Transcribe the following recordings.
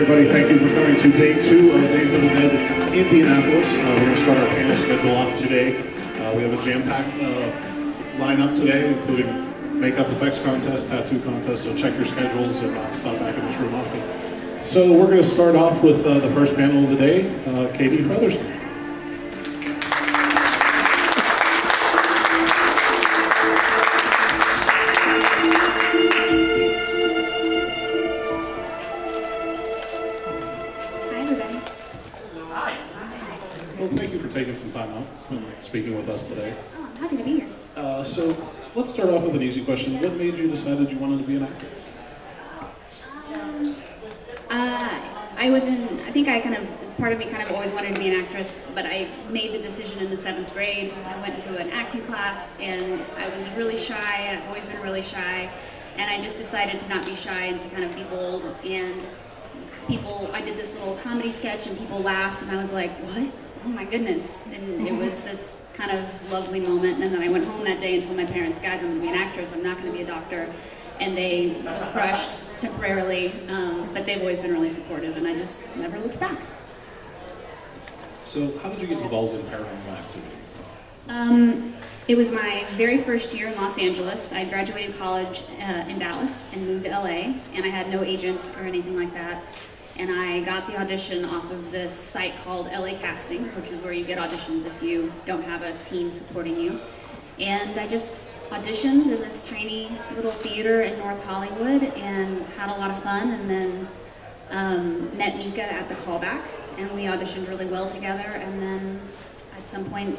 everybody. Thank you for coming to day 2 of Days of the Dead in Indianapolis. We're going to start our panel schedule off today. We have a jam-packed lineup today, including makeup effects contest, tattoo contest, so check your schedules and stop back in this room often. So we're going to start off with the first panel of the day, Katie Featherstone. Taking some time out and speaking with us today. Oh, I'm happy to be here. So let's start off with an easy question. What made you decide that you wanted to be an actor? I think part of me kind of always wanted to be an actress, but I made the decision in the 7th grade. I went to an acting class and I was really shy. I've always been really shy. And I just decided to not be shy and to kind of be bold. And I did this little comedy sketch and people laughed and I was like, what? Oh my goodness, and it was this kind of lovely moment, and then I went home that day and told my parents, guys, I'm going to be an actress, I'm not going to be a doctor, and they were crushed temporarily, but they've always been really supportive, and I just never looked back. So how did you get involved in Paranormal Activity? It was my very first year in Los Angeles. I graduated college in Dallas and moved to LA, and I had no agent or anything like that. And I got the audition off of this site called LA Casting, which is where you get auditions if you don't have a team supporting you. And I just auditioned in this tiny little theater in North Hollywood and had a lot of fun, and then met Mika at the callback, and we auditioned really well together. And then at some point,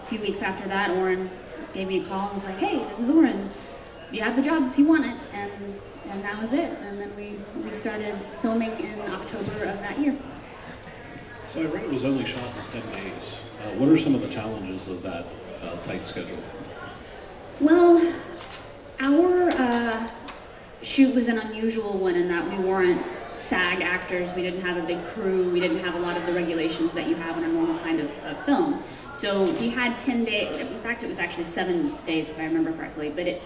a few weeks after that, Oren gave me a call and was like, hey, this is Oren. You have the job if you want it. And that was it. And then we started filming in October of that year. So I read it was only shot in 10 days. What are some of the challenges of that tight schedule? Well, our shoot was an unusual one in that we weren't SAG actors. We didn't have a big crew. We didn't have a lot of the regulations that you have on a normal kind of film. So we had 10 days. In fact, it was actually 7 days if I remember correctly. But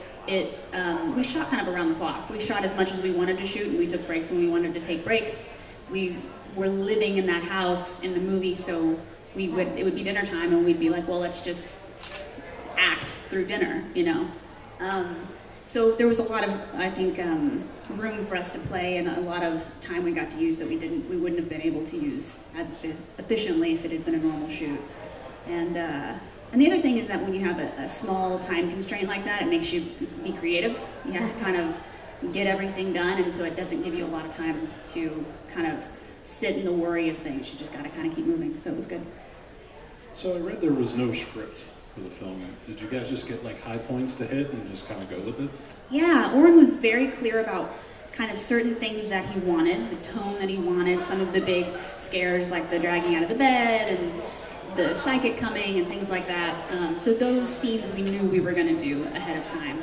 we shot kind of around the clock. We shot as much as we wanted to shoot, and we took breaks when we wanted to take breaks. We were living in that house in the movie, so it would be dinner time, and we'd be like, well, let's just act through dinner, you know. So there was a lot of, I think, room for us to play, and a lot of time we got to use that we wouldn't have been able to use as efficiently if it had been a normal shoot. And the other thing is that when you have a small time constraint like that, it makes you be creative. You have to kind of get everything done, and so it doesn't give you a lot of time to kind of sit in the worry of things. You just got to kind of keep moving, so it was good. So I read there was no script for the film. Did you guys just get like high points to hit and just kind of go with it? Yeah, Oren was very clear about kind of certain things that he wanted, the tone that he wanted, some of the big scares like the dragging out of the bed and the psychic coming and things like that. So those scenes we knew we were going to do ahead of time.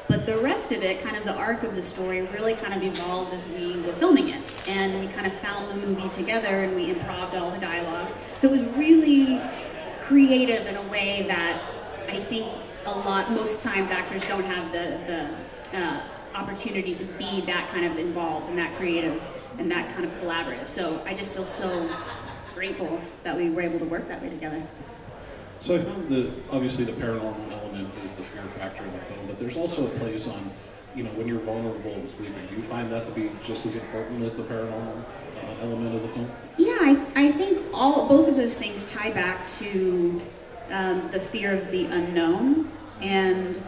But the rest of it, kind of the arc of the story, really kind of evolved as we were filming it. And we kind of found the movie together and we improv'd all the dialogue. So it was really creative in a way that I think most times actors don't have the opportunity to be that kind of involved and that creative and that kind of collaborative. So I just feel so grateful that we were able to work that way together. So I found that obviously the paranormal element is the fear factor in the film, but there's also it plays on, when you're vulnerable and sleeping. Do you find that to be just as important as the paranormal element of the film? Yeah, I think both of those things tie back to the fear of the unknown and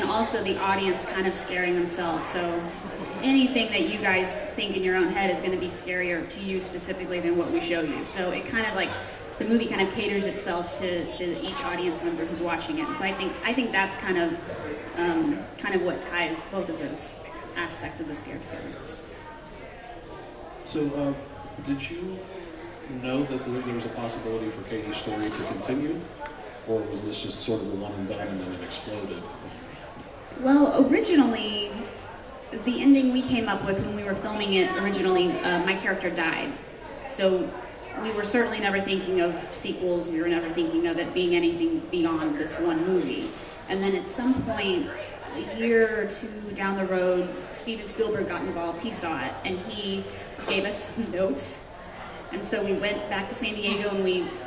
also the audience kind of scaring themselves. So anything that you guys think in your own head is going to be scarier to you specifically than what we show you. So it kind of like, the movie kind of caters itself to each audience member who's watching it. And so I think that's kind of what ties both of those aspects of the scare together. So did you know that there was a possibility for Katie's story to continue? Or was this just sort of a one and done and then it exploded? Well, originally, the ending we came up with when we were filming it originally, my character died. So we were certainly never thinking of sequels. We were never thinking of it being anything beyond this one movie. And then at some point, a year or two down the road, Steven Spielberg got involved. He saw it, and he gave us notes. And so we went back to San Diego, and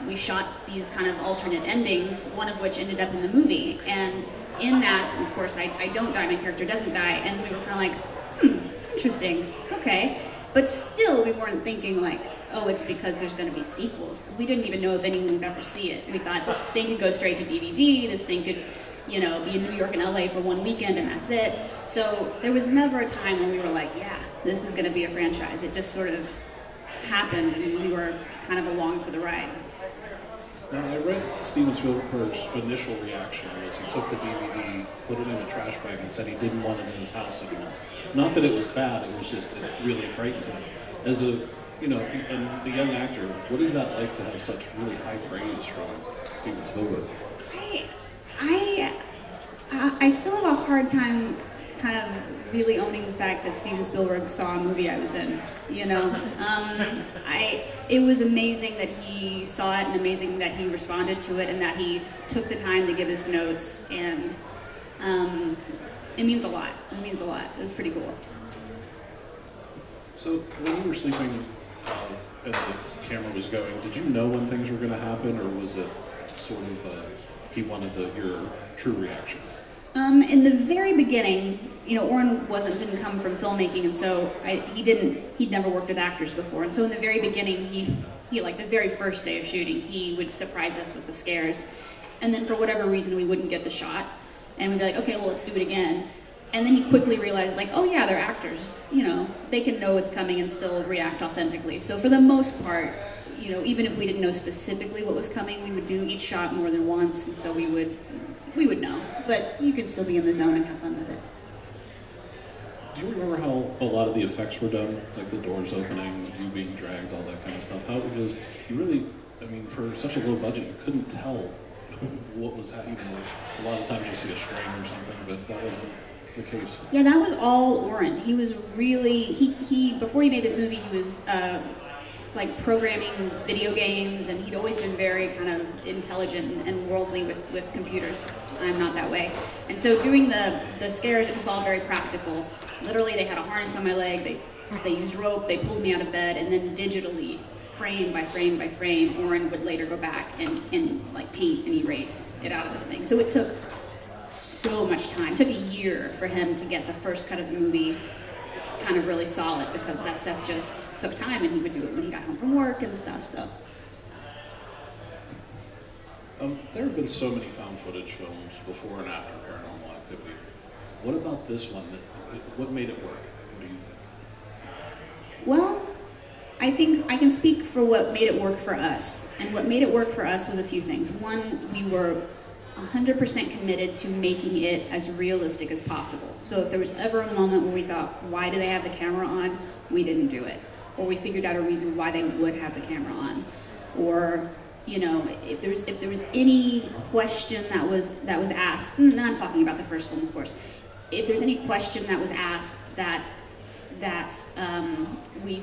we shot these kind of alternate endings, one of which ended up in the movie. And in that, of course, I don't die, my character doesn't die, and we were kind of like, interesting, okay. But still, we weren't thinking like, oh, it's because there's going to be sequels. We didn't even know if anyone would ever see it. We thought this thing could go straight to DVD, this thing could, be in New York and LA for one weekend, and that's it. So there was never a time when we were like, yeah, this is going to be a franchise. It just sort of happened, and we were kind of along for the ride. Now, I read Steven Spielberg's initial reaction was he took the DVD, put it in a trash bag, and said he didn't want it in his house anymore. Not that it was bad, it was just it really frightened him. As a, and the young actor, what is that like to have such really high praise from Steven Spielberg? I still have a hard time kind of really owning the fact that Steven Spielberg saw a movie I was in, it was amazing that he saw it and amazing that he responded to it and that he took the time to give us notes, and it means a lot. It means a lot. It was pretty cool. So when you were sleeping and the camera was going, did you know when things were going to happen, or was it sort of he wanted your true reaction? In the very beginning, Oren didn't come from filmmaking, and so he'd never worked with actors before, and so in the very beginning, he like the very first day of shooting, he would surprise us with the scares, and then for whatever reason, we wouldn't get the shot, and we'd be like, okay, well, let's do it again, and then he quickly realized, like, oh yeah, they're actors, they can know what's coming and still react authentically. So for the most part, even if we didn't know specifically what was coming, we would do each shot more than once, and so we would know, but you could still be in the zone and have fun with it. Do you remember how a lot of the effects were done, like the doors opening, you being dragged, all that kind of stuff? How, because you really, for such a low budget, you couldn't tell what was happening. A lot of times you see a string or something, but that wasn't the case. Yeah, that was all Oren. He was really, he before he made this movie, he was like programming video games, and he'd always been very kind of intelligent and worldly with computers. I'm not that way. And so doing the scares, it was all very practical. Literally, they had a harness on my leg, they used rope, they pulled me out of bed, and then digitally, frame by frame by frame, Oren would later go back and like paint and erase it out of this thing. So it took so much time. It took a year for him to get the first cut of the movie kind of really solid, because that stuff just took time, and he would do it when he got home from work and stuff. So there have been so many found footage films before and after Paranormal Activity. What about this one? What made it work? What do you think? Well, I think I can speak for what made it work for us. And what made it work for us was a few things. One, we were 100% committed to making it as realistic as possible. So if there was ever a moment where we thought, why do they have the camera on? We didn't do it. Or we figured out a reason why they would have the camera on. Or, if there was any question that was asked, and I'm talking about the first film, of course. If there's any question that was asked that we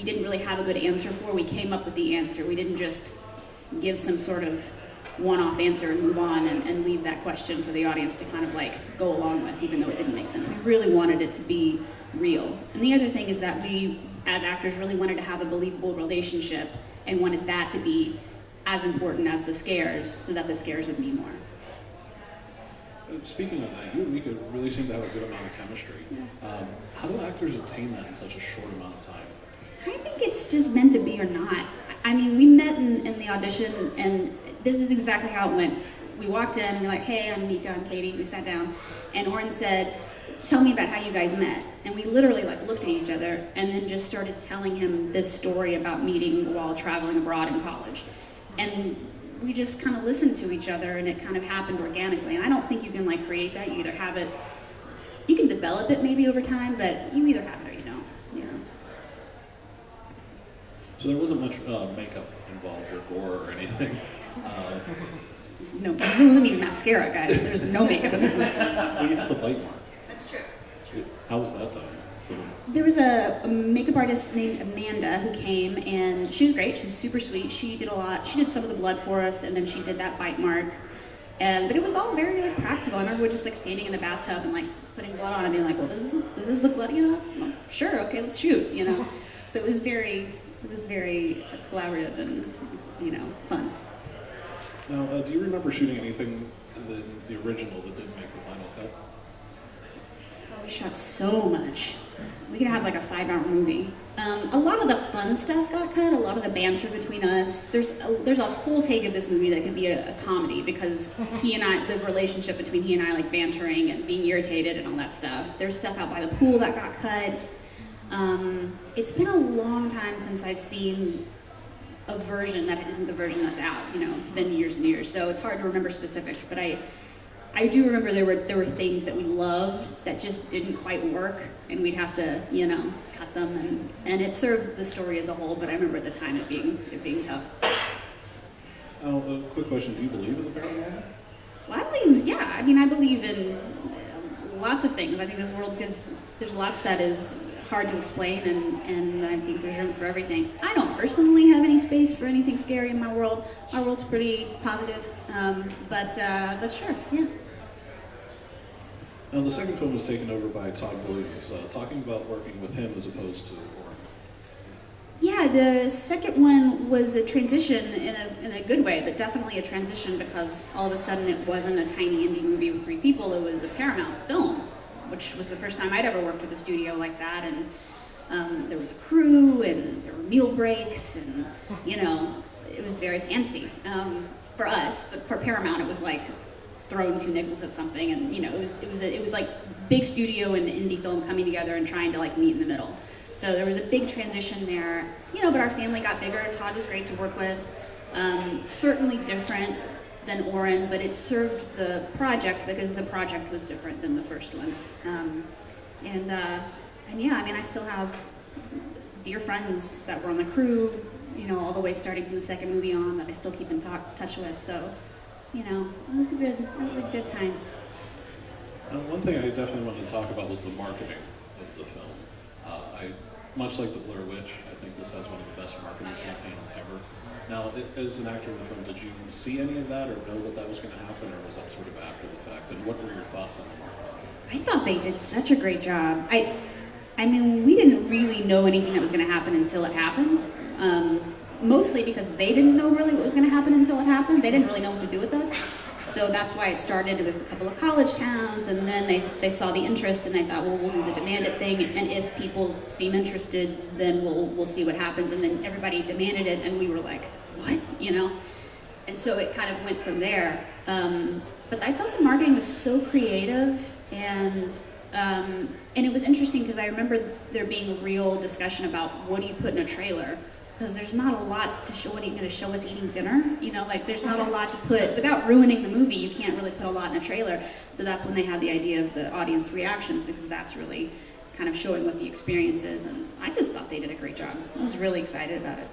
didn't really have a good answer for, we came up with the answer. We didn't just give some sort of one-off answer and move on and leave that question for the audience to kind of like go along with, even though it didn't make sense. We really wanted it to be real. And the other thing is that we, as actors, really wanted to have a believable relationship and wanted that to be as important as the scares, so that the scares would mean more. Speaking of that, you and Mika really seem to have a good amount of chemistry. Yeah. How do actors obtain that in such a short amount of time? I think it's just meant to be or not. We met in the audition, and this is exactly how it went. We walked in, we're like, hey, I'm Mika, I'm Katie. We sat down, and Oren said, tell me about how you guys met. And we literally looked at each other and then just started telling him this story about meeting while traveling abroad in college. And we just kind of listened to each other, and it kind of happened organically. And I don't think you can create that. You either have it, you can develop it maybe over time, but you either have it or you don't. So there wasn't much makeup involved or gore or anything. No, there wasn't even mascara, guys. There's no makeup in this movie. Well, you had the bite mark. That's true. How was that done? There was a makeup artist named Amanda who came, and she was great. She was super sweet. She did a lot. She did some of the blood for us, and then she did that bite mark. But it was all very like practical. I remember we just like standing in the bathtub and like putting blood on and being like, well, does this look bloody enough? Well, sure, okay, let's shoot, you know. So it was very collaborative and, you know, fun. Now, do you remember shooting anything in the original that didn't make the final cut? Oh, we shot so much. We could have like a 5-hour movie. A lot of the fun stuff got cut, a lot of the banter between us. There's a whole take of this movie that could be a comedy because he and I, the relationship between he and I, like bantering and being irritated and all that stuff. There's stuff out by the pool that got cut. It's been a long time since I've seen a version that isn't the version that's out. You know, it's been years and years, so it's hard to remember specifics, but I do remember there were things that we loved that just didn't quite work, and we'd have to, you know, cut them, and it served the story as a whole. But I remember at the time it being tough. A quick question: do you believe in the paranormal? Well, I believe, yeah. I mean, I believe in lots of things. I think this world there's lots that is hard to explain, and I think there's room for everything. I don't personally have any space for anything scary in my world. My world's pretty positive, but sure, yeah. Now, the second film was taken over by Todd Williams, talking about working with him as opposed to Oren. Yeah, the second one was a transition in a good way, but definitely a transition because all of a sudden it wasn't a tiny indie movie with 3 people, it was a Paramount film, which was the first time I'd ever worked with a studio like that, and there was a crew, and there were meal breaks, and, you know, it was very fancy for us, but for Paramount it was like throwing 2 nickels at something, and, you know, it was like big studio and indie film coming together and trying to like meet in the middle. So there was a big transition there, you know, but our family got bigger. Todd was great to work with. Certainly different than Oren, but it served the project because the project was different than the first one. And yeah, I mean, I still have dear friends that were on the crew, you know, all the way starting from the second movie on that I still keep in touch with. So, you know, it was a good time. One thing I definitely wanted to talk about was the marketing of the film. Much like The Blair Witch, I think this has one of the best marketing campaigns ever. Now, as an actor in the film, did you see any of that or know that was going to happen, or was that sort of after the fact? And what were your thoughts on the marketing? I thought they did such a great job. I mean, we didn't really know anything that was going to happen until it happened. Mostly because they didn't know really what was going to happen until it happened. They didn't really know what to do with us. So that's why it started with a couple of college towns, and then they saw the interest, and they thought, well, we'll do the demanded thing, and if people seem interested, then we'll see what happens. And then everybody demanded it, and we were like, what, you know? And so it kind of went from there. But I thought the marketing was so creative, and it was interesting because I remember there being real discussion about what do you put in a trailer. Because there's not a lot to show. What are you going to show us eating dinner? You know, like there's not a lot to put, without ruining the movie, you can't really put a lot in a trailer. So that's when they had the idea of the audience reactions, because that's really kind of showing what the experience is. And I just thought they did a great job. I was really excited about it.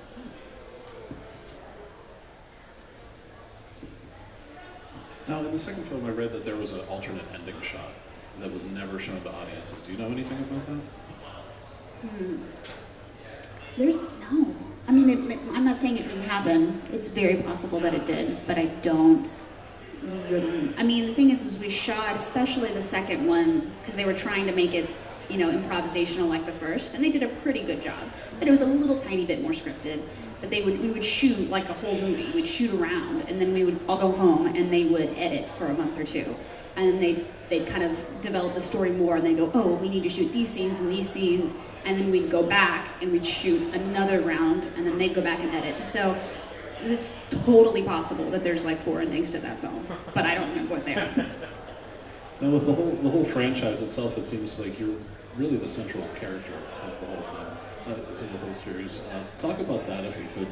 Now, in the second film, I read that there was an alternate ending shot that was never shown to audiences. Do you know anything about that? No. I mean, I'm not saying it didn't happen. It's very possible that it did, but I don't really. I mean, the thing is we shot, especially the second one, because they were trying to make it, you know, improvisational like the first, and they did a pretty good job. But it was a little tiny bit more scripted. But we would shoot like a whole movie. We'd shoot around, and then we would all go home, and they would edit for a month or 2. And they'd kind of develop the story more, and they'd go, oh, we need to shoot these scenes and these scenes, and then we'd go back and we'd shoot another round, and then they'd go back and edit. So it's totally possible that there's like 4 endings to that film, but I don't remember what they are. Now, with the whole franchise itself, it seems like you're really the central character of the whole film, in the whole series. Talk about that if you could.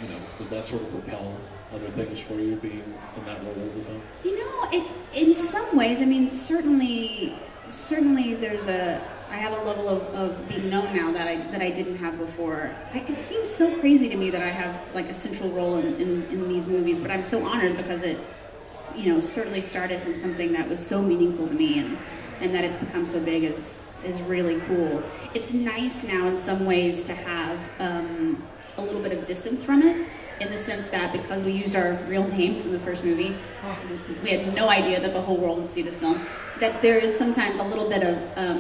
You know, did that sort of propel other things for you being in that role of the film? You know, in some ways, I mean, certainly I have a level of being known now that I didn't have before. It seems so crazy to me that I have like a central role in these movies, but I'm so honored because it, you know, certainly started from something that was so meaningful to me, and that it's become so big is really cool. It's nice now in some ways to have a little bit of distance from it in the sense that because we used our real names in the first movie, we had no idea that the whole world would see this film, that there is sometimes a little bit of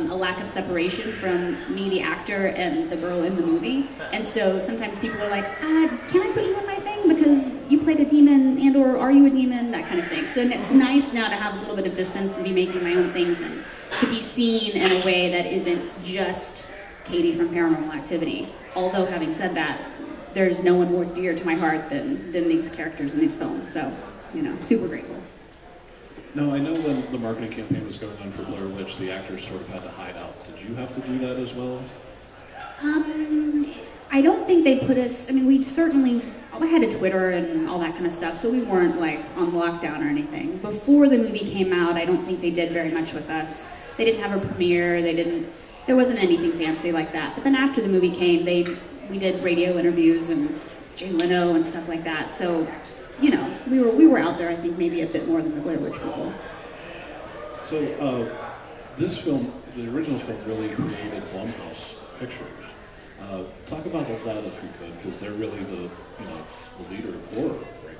a lack of separation from me, the actor, and the girl in the movie. And so sometimes people are like, can I put you in my thing because you played a demon, and or are you a demon, that kind of thing. So it's nice now to have a little bit of distance and be making my own things and to be seen in a way that isn't just Katie from Paranormal Activity. Although having said that, there's no one more dear to my heart than these characters in these films. So, super grateful. Now, I know when the marketing campaign was going on for Blair Witch, the actors sort of had to hide out. Did you have to do that as well? I don't think they put us, I had a Twitter and all that kind of stuff, so we weren't like on lockdown or anything. Before the movie came out, I don't think they did very much with us. They didn't have a premiere, there wasn't anything fancy like that. But then after the movie came, we did radio interviews and Jay Leno and stuff like that. So, we were out there, I think, maybe a bit more than the Blair Witch people. So, this film, the original film, really created Blumhouse Pictures. Talk about that if you could, because they're really the leader of horror right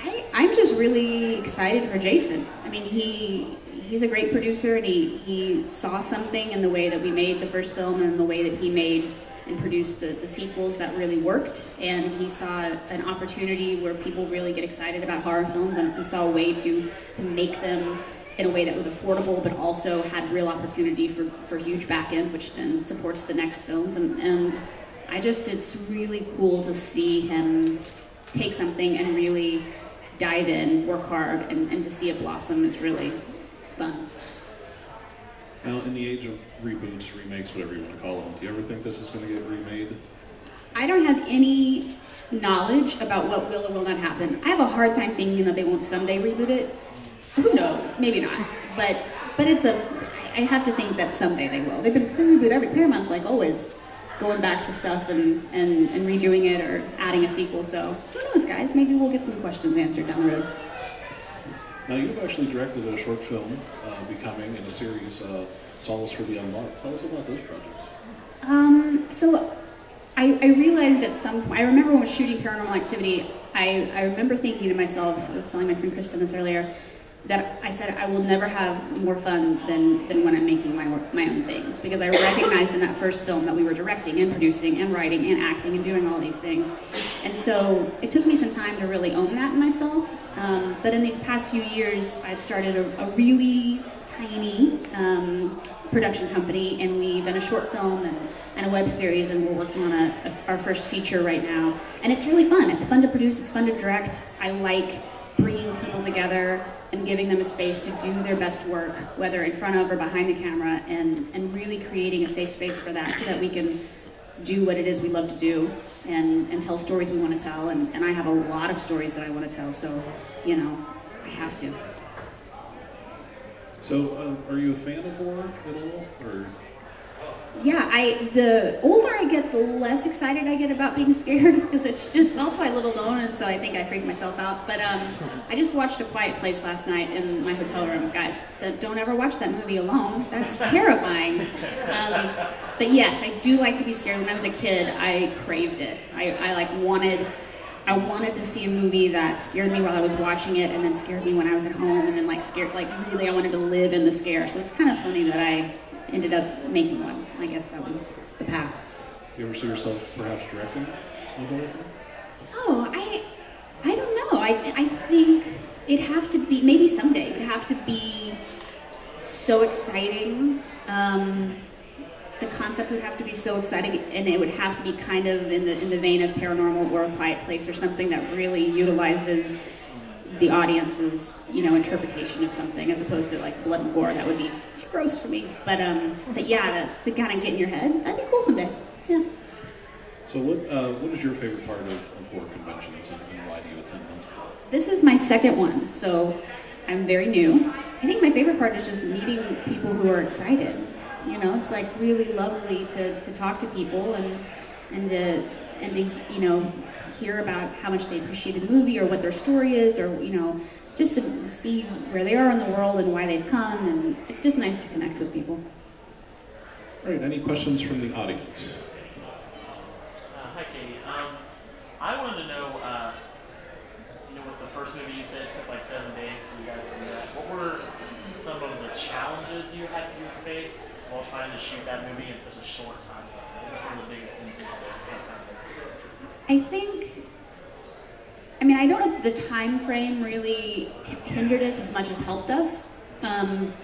now. I'm just really excited for Jason. He's a great producer, and he saw something in the way that we made the first film and the way that he made and produced the sequels that really worked, and he saw an opportunity where people really get excited about horror films and saw a way to make them in a way that was affordable but also had real opportunity for huge back end, which then supports the next films. And it's really cool to see him take something and really dive in, work hard, and to see it blossom is really fun. Now, in the age of reboots, remakes, whatever you want to call them, do you ever think this is going to get remade? I don't have any knowledge about what will or will not happen. I have a hard time thinking that they won't someday reboot it. Who knows? Maybe not. But I have to think that someday they will. They reboot every Paramount's like always going back to stuff and redoing it or adding a sequel. So who knows, guys? Maybe we'll get some questions answered down the road. Now, you've actually directed a short film, Becoming, in a series, Solace for the Unloved. Tell us about those projects. So I realized at some point, I remember when I was shooting Paranormal Activity, I remember thinking to myself, I was telling my friend Kristen this earlier, that I said I will never have more fun than when I'm making my own things, because I recognized in that first film that we were directing and producing and writing and acting and doing all these things. And so it took me some time to really own that in myself. But in these past few years, I've started a really tiny production company, and we've done a short film and a web series, and we're working on our first feature right now. And it's really fun. It's fun to produce. It's fun to direct. I like bringing people together and giving them a space to do their best work, whether in front of or behind the camera, and really creating a safe space for that so that we can do what it is we love to do and tell stories we want to tell. And I have a lot of stories that I want to tell, so, I have to. So, are you a fan of horror at all, or? Yeah, the older I get, the less excited I get about being scared, because it's just, also I live alone, and so I think I freak myself out. But I just watched A Quiet Place last night in my hotel room. Guys, don't ever watch that movie alone. That's terrifying. But yes, I do like to be scared. When I was a kid, I craved it. I wanted to see a movie that scared me while I was watching it, and then scared me when I was at home, and then really I wanted to live in the scare. So it's kind of funny that I ended up making one. I guess that was the path. You ever see yourself perhaps directing a horror film? Oh, I don't know. I think it'd have to be, maybe someday, it'd have to be so exciting. The concept would have to be so exciting, and it would have to be kind of in the vein of Paranormal or A Quiet Place, or something that really utilizes the audience's, interpretation of something, as opposed to like blood and gore. That would be too gross for me. But yeah, to kind of get in your head, that'd be cool someday. Yeah. So what is your favorite part of horror conventions, and why do you attend them? This is my second one, so I'm very new. I think my favorite part is just meeting people who are excited. It's like really lovely to talk to people and to hear about how much they appreciated the movie, or what their story is, or just to see where they are in the world and why they've come, and it's just nice to connect with people. All right, any questions from the audience? Hi, Katie. I wanted to know, with the first movie you said it took like 7 days for you guys to do that. What were some of the challenges you faced while trying to shoot that movie in such a short time? What were some of the biggest things you had that time? I don't know if the time frame really hindered us as much as helped us,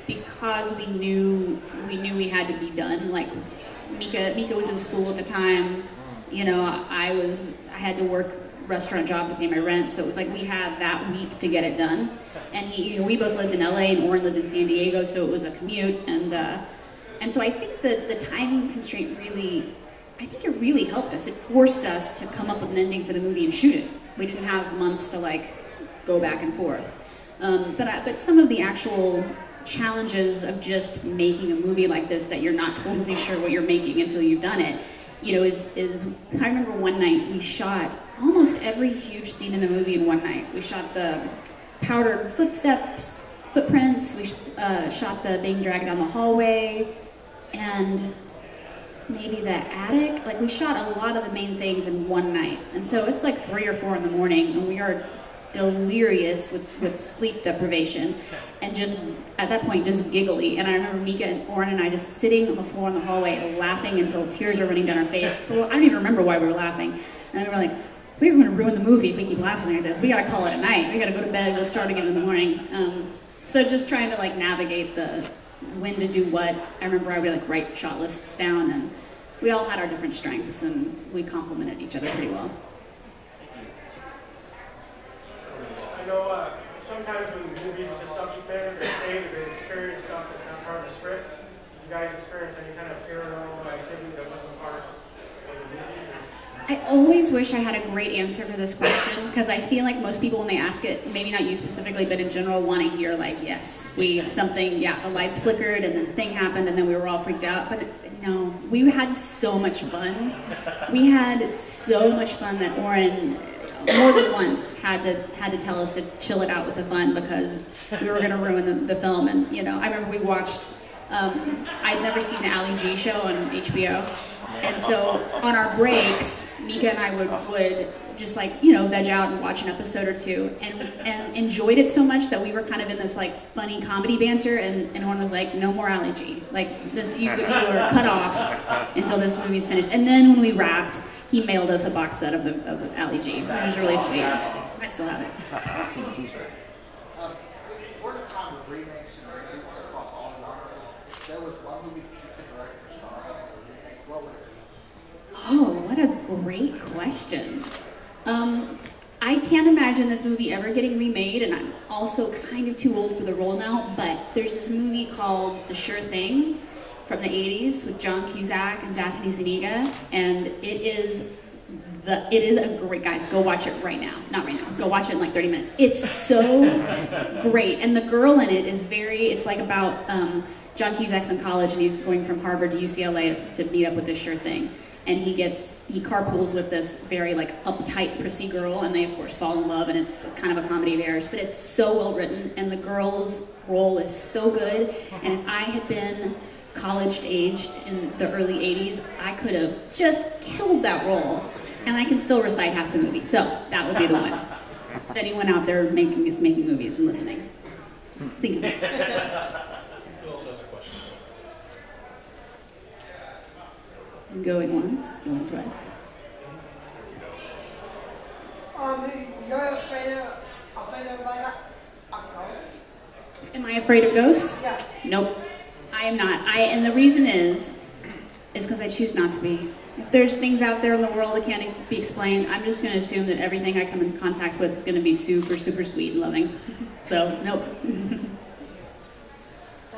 because we knew we had to be done. Like Mika was in school at the time. I had to work restaurant job to pay my rent, so it was like we had that week to get it done. And we both lived in LA and Oren lived in San Diego, so it was a commute. And so I think the time constraint really helped us. It forced us to come up with an ending for the movie and shoot it. We didn't have months to go back and forth. But some of the actual challenges of just making a movie like this that you're not totally sure what you're making until you've done it, is I remember one night we shot almost every huge scene in the movie in one night. We shot the powdered footprints, we shot the being dragged down the hallway, and maybe the attic. We shot a lot of the main things in one night. And so it's 3 or 4 in the morning, and we are delirious with sleep deprivation, and just at that point just giggly. And I remember Mika and Oren and I just sitting on the floor in the hallway laughing until tears are running down our face. Well, I don't even remember why we were laughing. And then we were like, we're going to ruin the movie if we keep laughing like this. We got to call it a night. We got to go to bed. We'll start again in the morning. So just trying to navigate the when to do what. I remember I would write shot lists down, and we all had our different strengths, and we complemented each other pretty well. I know sometimes when movies with the subject matter, they say that they experience stuff that's not part of the script. Did you guys experience any kind of paranormal activity that wasn't part of the movie? I always wish I had a great answer for this question, because I feel like most people when they ask it, maybe not you specifically, but in general, want to hear yes, the lights flickered and the thing happened and then we were all freaked out. But no, we had so much fun. We had so much fun that Oren more than once had to tell us to chill it out with the fun, because we were going to ruin the film. And I remember we watched, I'd never seen the Ali G show on HBO, and so on our breaks, Mika and I would just veg out and watch an episode or two, and enjoyed it so much that we were kind of in this funny comedy banter, and Oren was like, no more Ali G. You were cut off until this movie's finished. And then when we wrapped, he mailed us a box set of Ali G, which was really sweet. I still have it. We're in a time of remakes and reboots across all genres. There was one movie that you could direct or star in, or remake. What would it be? Oh, what a great question. I can't imagine this movie ever getting remade, and I'm also kind of too old for the role now, but there's this movie called The Sure Thing from the 80s with John Cusack and Daphne Zuniga, and it is a great, guys, go watch it right now. Not right now, go watch it in 30 minutes. It's so great, and the girl in it is it's about John Cusack's in college, and he's going from Harvard to UCLA to meet up with this Sure Thing. And he carpools with this very uptight, prissy girl, and they of course fall in love, and it's kind of a comedy of errors, but it's so well written, and the girl's role is so good. And if I had been college aged in the early 80s, I could have just killed that role, and I can still recite half the movie. So that would be the one. If anyone out there making movies and listening, think of it. Who else has a question? Going once, going twice. You're afraid of ghosts? Am I afraid of ghosts? Yeah. Nope, I am not. And the reason is because I choose not to be. If there's things out there in the world that can't be explained, I'm just going to assume that everything I come in contact with is going to be super, super sweet and loving. So, nope. So,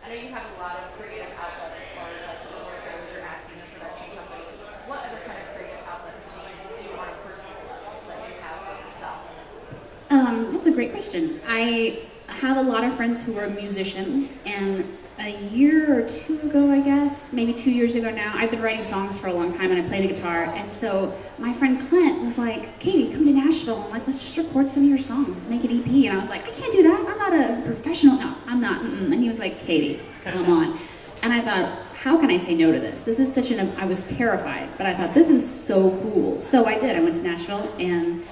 I know you have a lot of creative outlets as far as the work goes, your acting and production company. What other kind of creative outlets do you on a personal level that you have for yourself? That's a great question. I have a lot of friends who are musicians, and a year or two ago, I guess, maybe 2 years ago now, I've been writing songs for a long time, and I play the guitar, and so my friend Clint was like, Katie, come to Nashville, and let's just record some of your songs, let's make an EP, and I was like, I can't do that, I'm not a professional, no, I'm not, And he was like, Katie, come on. And I thought, how can I say no to this? This is such I was terrified, but I thought, this is so cool. So I did. I went to Nashville, and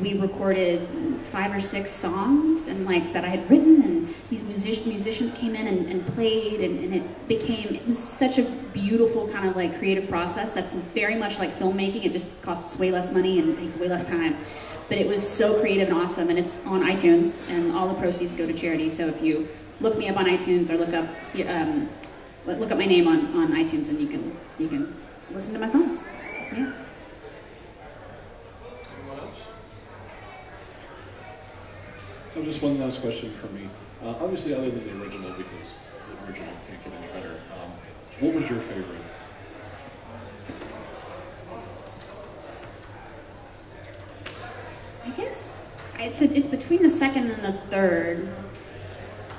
we recorded 5 or 6 songs and like that I had written, and these musicians came in and played, and it was such a beautiful kind of like creative process that's very much like filmmaking. It just costs way less money and takes way less time. But it was so creative and awesome, and it's on iTunes, and all the proceeds go to charity. So if you look me up on iTunes or look up my name on iTunes, and you can listen to my songs. Yeah. Just one last question from me. Obviously, other than the original, because the original can't get any better, what was your favorite? I guess it's between the second and the third.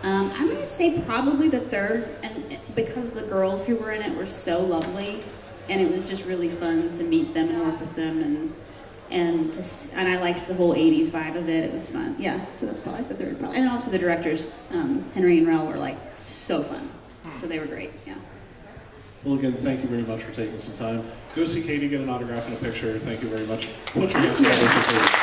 I'm going to say probably the third, and because the girls who were in it were so lovely, and it was just really fun to meet them and work with them, and I liked the whole 80s vibe of it. It was fun. Yeah, so that's probably the third. Probably. And then also the directors, Henry and Rel, were like so fun. So they were great, yeah. Well, again, thank you very much for taking some time. Go see Katie, get an autograph and a picture. Thank you very much. Put your hands together for Katie.